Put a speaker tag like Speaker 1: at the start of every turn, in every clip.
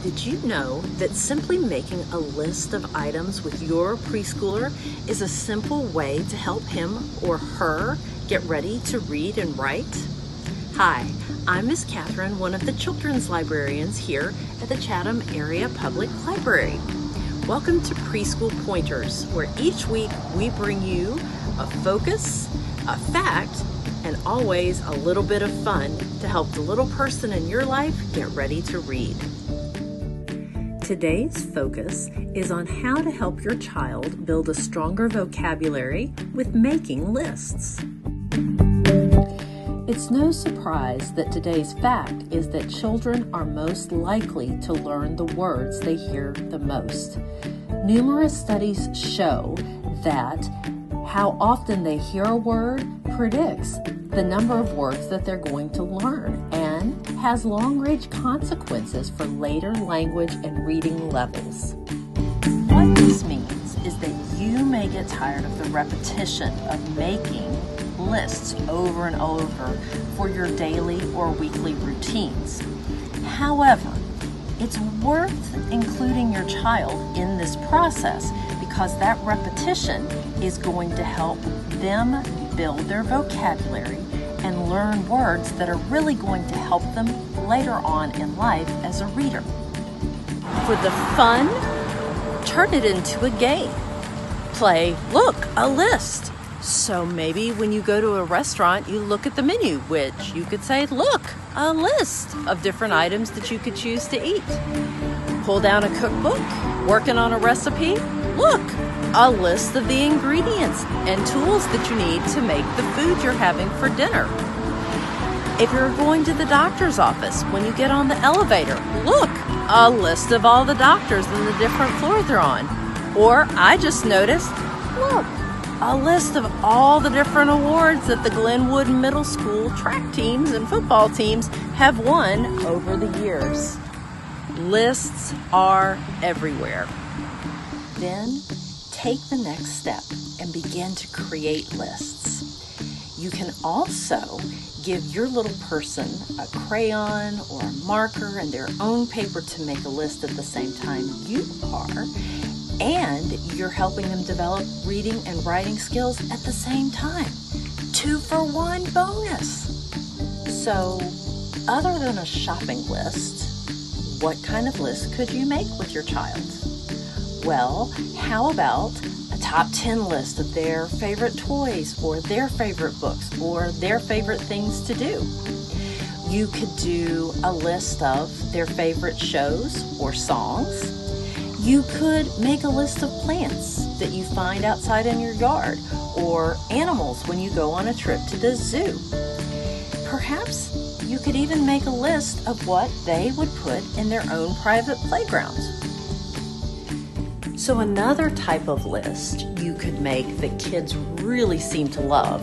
Speaker 1: Did you know that simply making a list of items with your preschooler is a simple way to help him or her get ready to read and write? Hi, I'm Miss Catherine, one of the children's librarians here at the Chatham Area Public Library. Welcome to Preschool Pointers, where each week we bring you a focus, a fact, and always a little bit of fun to help the little person in your life get ready to read. Today's focus is on how to help your child build a stronger vocabulary with making lists. It's no surprise that today's fact is that children are most likely to learn the words they hear the most. Numerous studies show that how often they hear a word predicts the number of words that they're going to learn and has long-range consequences for later language and reading levels. What this means is that you may get tired of the repetition of making lists over and over for your daily or weekly routines. However, it's worth including your child in this process because that repetition is going to help them build their vocabulary and learn words that are really going to help them later on in life as a reader. For the fun, turn it into a game. Play, look, a list. So maybe when you go to a restaurant, you look at the menu, which you could say, look, a list of different items that you could choose to eat. Pull down a cookbook, working on a recipe, look, a list of the ingredients and tools that you need to make the food you're having for dinner. If you're going to the doctor's office, when you get on the elevator, look, a list of all the doctors and the different floors they're on. Or I just noticed, look, a list of all the different awards that the Glenwood Middle School track teams and football teams have won over the years. Lists are everywhere. Then take the next step and begin to create lists. You can also give your little person a crayon or a marker and their own paper to make a list at the same time you are, and you're helping them develop reading and writing skills at the same time. 2-for-1 bonus. So, other than a shopping list, what kind of list could you make with your child? Well, how about a top 10 list of their favorite toys or their favorite books or their favorite things to do? You could do a list of their favorite shows or songs. You could make a list of plants that you find outside in your yard or animals when you go on a trip to the zoo. Perhaps you could even make a list of what they would put in their own private playgrounds. So another type of list you could make that kids really seem to love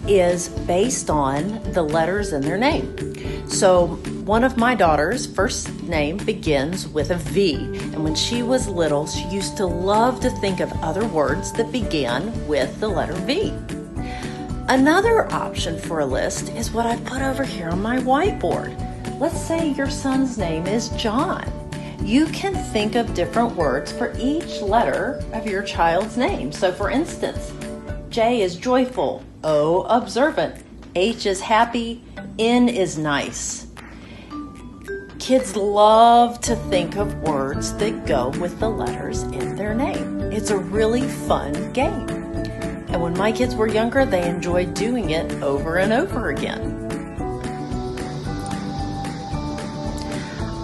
Speaker 1: is based on the letters in their name. So one of my daughter's first name begins with a V, and when she was little, she used to love to think of other words that began with the letter V. Another option for a list is what I put over here on my whiteboard. Let's say your son's name is John. You can think of different words for each letter of your child's name. So for instance, J is joyful, O observant, H is happy, N is nice. Kids love to think of words that go with the letters in their name. It's a really fun game. And when my kids were younger, they enjoyed doing it over and over again.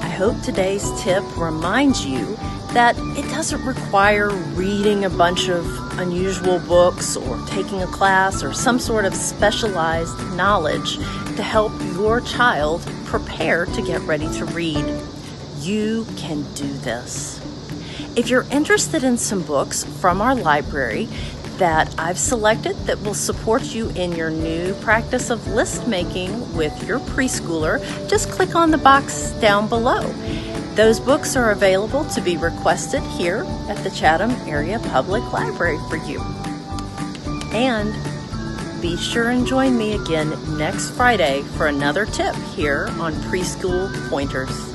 Speaker 1: I hope today's tip reminds you that it doesn't require reading a bunch of unusual books or taking a class or some sort of specialized knowledge to help your child prepare to get ready to read. You can do this. If you're interested in some books from our library that I've selected that will support you in your new practice of list making with your preschooler, just click on the box down below. Those books are available to be requested here at the Chatham Area Public Library for you. And be sure and join me again next Friday for another tip here on Preschool Pointers.